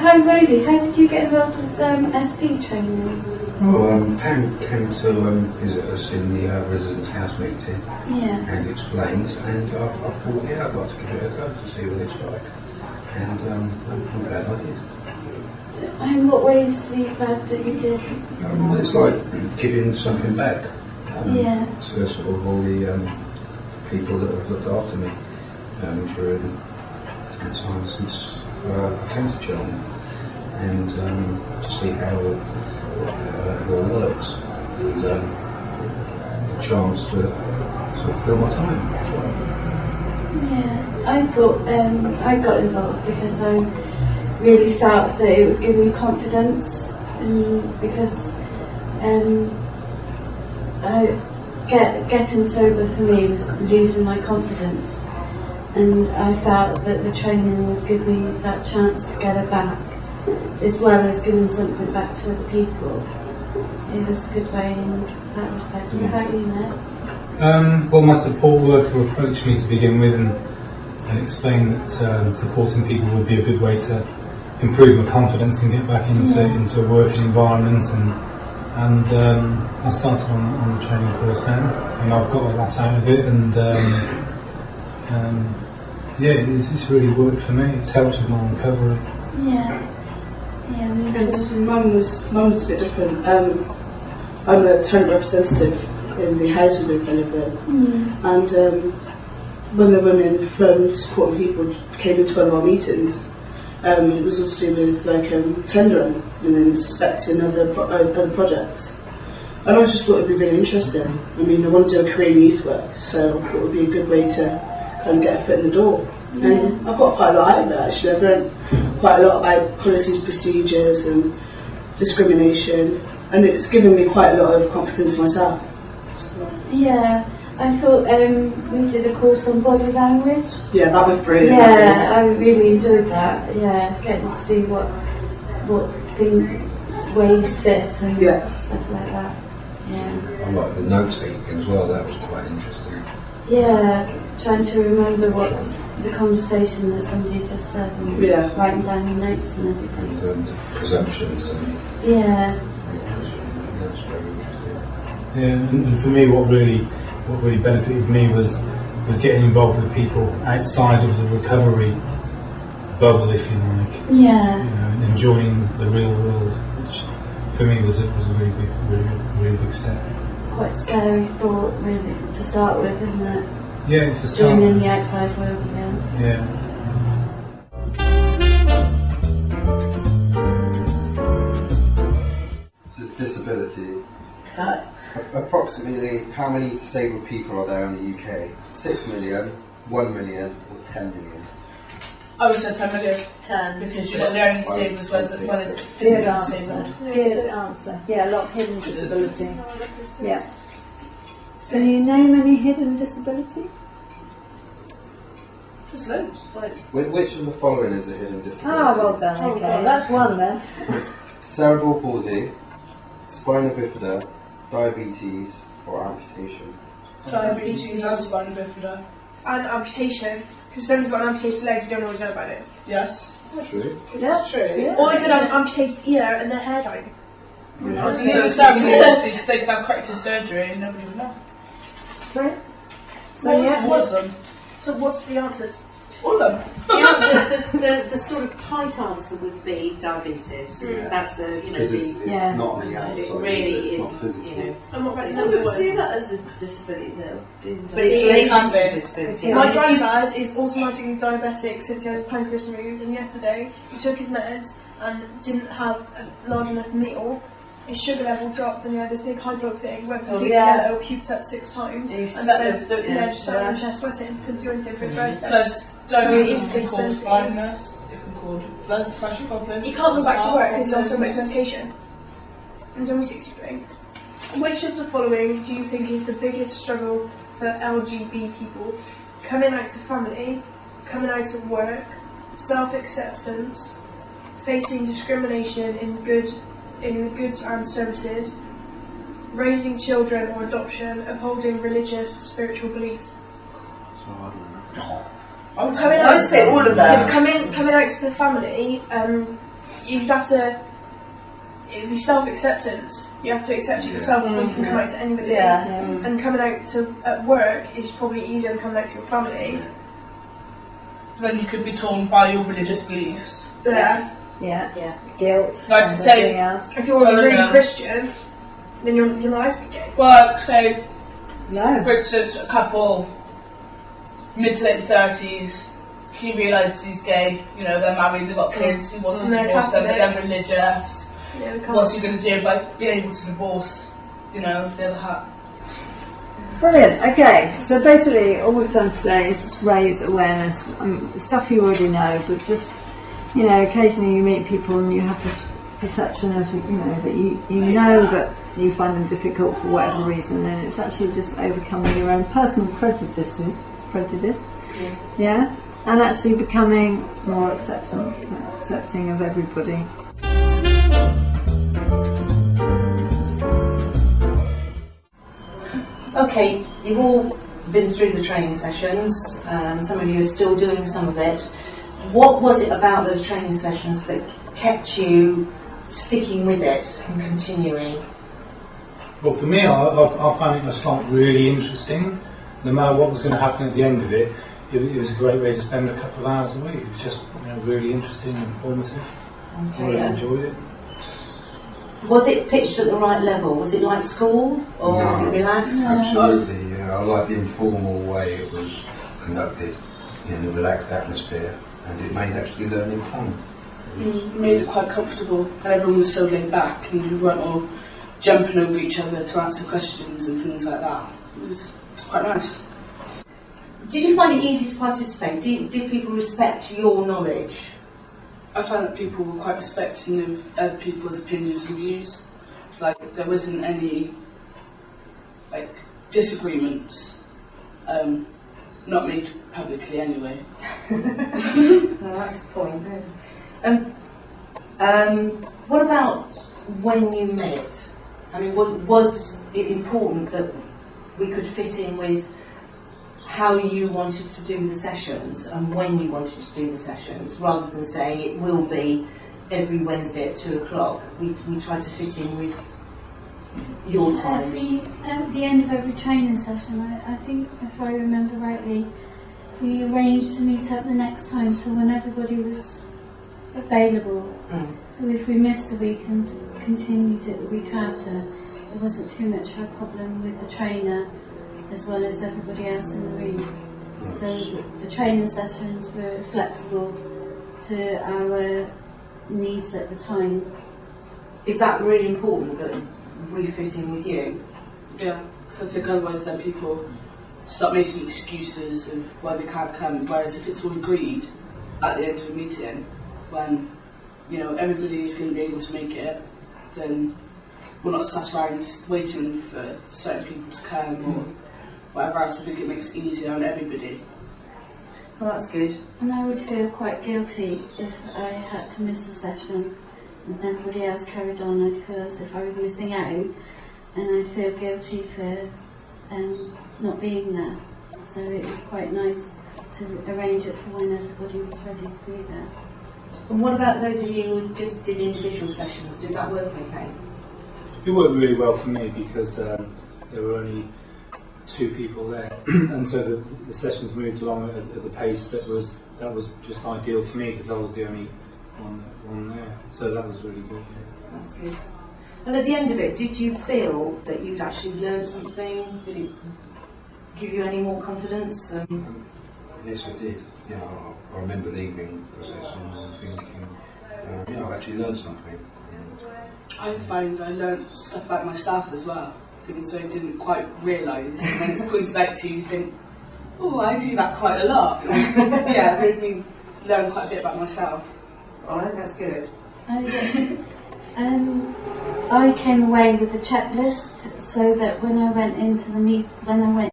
hi Rosie, how did you get involved with SP training? Well, Pam came to visit us in the residence house meeting and explained, and I thought, yeah, I'd like to give it a go to see what it's like, and I'm glad I did. In what ways are you glad that you did? It's like giving something back to sort of all the people that have looked after me during the time since I came to Cheltenham, and to see how it all works, and a chance to sort of fill my time as well. Yeah, I thought I got involved because I really felt that it would give me confidence, and because getting sober for me was losing my confidence, and I felt that the training would give me that chance to get it back, as well as giving something back to other people. It was a good way in that respect. What about you, Matt? Well, my support worker approached me to begin with and explained that supporting people would be a good way to improve my confidence and get back into a working environment, and I started on the training course then, and I've got a lot out of it, and it's really worked for me. It's helped with my recovery. Mine was a bit different. I'm a tenant representative in the housing group I live in, and when the women from supporting people came into one of our meetings, it was all to do with like tendering and inspecting other projects. And I just thought it'd be really interesting. I mean, I want to do a career in youth work, so I thought it would be a good way to kind of get a foot in the door. And I've got quite a lot out of it actually. I've learned quite a lot about policies, procedures and discrimination, and it's given me quite a lot of confidence myself. So. Yeah, I thought we did a course on body language. Yeah, that was brilliant. Yeah, I really enjoyed that. Yeah, getting to see what things, where you sit and stuff like that. Yeah. I like the note taking as well. That was quite interesting. Yeah, trying to remember what was the conversation that somebody just said, and writing down your notes and everything. And presumptions and that's very interesting. Yeah, and for me, what really benefited me was getting involved with people outside of the recovery bubble, if you like. Yeah. You know, and enjoying the real world, which for me was a really big step. It's quite a scary thought, really, to start with, isn't it? Yeah, it's a start. Joining the outside world again. Yeah. Disability. Approximately how many disabled people are there in the UK? 6 million, 1 million or 10 million? I would say 10 million. 10. Because you've got the only disabled as well as physically disabled. Good answer. Yeah, a lot of hidden disability. Yeah. Can you name any hidden disability? There's loads. Which of the following is a hidden disability? Ah, well done. Okay, that's one then. Cerebral palsy, spina bifida, diabetes or amputation? Diabetes and spina bifida. And amputation, because someone's got an amputated leg, you don't always know about it. Yes. True. That's true. Or they could have an amputated ear and their hair down. So cerebral palsy, just they could have corrective surgery and nobody would know. Right? So what's the answers? All of them. The sort of tight answer would be diabetes. That's the, Because it's not on the outside, it really it's is, not physical. you know. And what about I the would other see one? that as a disability though. But it's linked to disability. My granddad is automatically diabetic since he had his pancreas removed, and yesterday he took his meds and didn't have a large enough meal. His sugar level dropped and he had this big high blood thing, went completely yellow, puked up 6 times, And you just sat in the chair sweating, couldn't do anything for his birthday. Plus, diabetes can cause blindness, it can cause blood pressure problems. He can't go back to work because he's on so much medication. And he's only 63. Which of the following do you think is the biggest struggle for LGBT people? Coming out to family, coming out to work, self-acceptance, facing discrimination in goods and services, raising children or adoption, upholding religious, spiritual beliefs. So I don't know. I would say all of them. Yeah, but coming out to the family, you'd have to. It'd be self-acceptance. You have to accept it yourself before you can come out to anybody. Yeah. And coming out to at work is probably easier than coming out to your family. Then you could be torn by your religious beliefs. Yeah. Yeah. Guilt. Like, and say- everything else. If you're really Christian, then you're not allowed to be gay. Well, say, No. for instance, a couple, mid to late 30s, he realises he's gay, you know, they're married, they've got kids, he wants to And they're divorce them, but Catholic. they're religious. Yeah, we can't. What's he going to do by being able to divorce, you know, the other half? Brilliant. Okay, so basically all we've done today is just raise awareness. Stuff you already know, but just, you know, occasionally you meet people and you have the perception of, you know, that you know that you find them difficult for whatever reason, and it's actually just overcoming your own personal prejudice, yeah, and actually becoming more accepting of everybody. Okay, you've all been through the training sessions, some of you are still doing some of it. What was it about those training sessions that kept you sticking with it and continuing? Well, for me, I found it was like really interesting. No matter what was going to happen at the end of it, it was a great way to spend a couple of hours a week. It was just, you know, really interesting and informative. I really enjoyed it. Was it pitched at the right level? Was it like school, or was it relaxed? Absolutely, yeah. I like the informal way it was conducted, in a relaxed atmosphere, and it made actually learning fun. It made it quite comfortable, and everyone was so laid back, and we weren't all jumping over each other to answer questions and things like that. It was quite nice. Did you find it easy to participate? Did people respect your knowledge? I found that people were quite respecting of other people's opinions and views. Like, there wasn't any, like, disagreements, not made publicly anyway. No, that's the point. What about when you met? I mean, was it important that we could fit in with how you wanted to do the sessions and when you wanted to do the sessions, rather than saying it will be every Wednesday at 2 o'clock? We tried to fit in with your times. At the end of every training session, I think, if I remember rightly, we arranged to meet up the next time, so when everybody was available. So if we missed a week and continued it the week after, there wasn't too much of a problem with the trainer as well as everybody else in the room. So the training sessions were flexible to our needs at the time. Is that really important that we fit in with you? Yeah, because I think otherwise then people start making excuses of why they can't come, whereas if it's all agreed at the end of a meeting, when, you know, everybody is going to be able to make it, then we're not sat around waiting for certain people to come or whatever else. I think it makes it easier on everybody. Well, that's good. And I would feel quite guilty if I had to miss a session and then everybody else carried on. I'd feel as if I was missing out, and I'd feel guilty for not being there. So it was quite nice to arrange it for when everybody was ready to be there. And what about those of you who just did individual sessions? Did that work okay? It worked really well for me because there were only 2 people there, and so the sessions moved along at the pace that was just ideal for me because I was the only one there. So that was really good. Yeah. That's good. And at the end of it, did you feel that you'd actually learned something? Did it give you any more confidence? Yes, I did. You know, I remember leaving the session and thinking, you know, I actually learned something. I found I learned stuff about myself as well, things I didn't quite realise, and then to point it out to you, you think, oh, I do that quite a lot. Yeah, it made me learn quite a bit about myself. Oh, that's good. I came away with a checklist so that when I went into the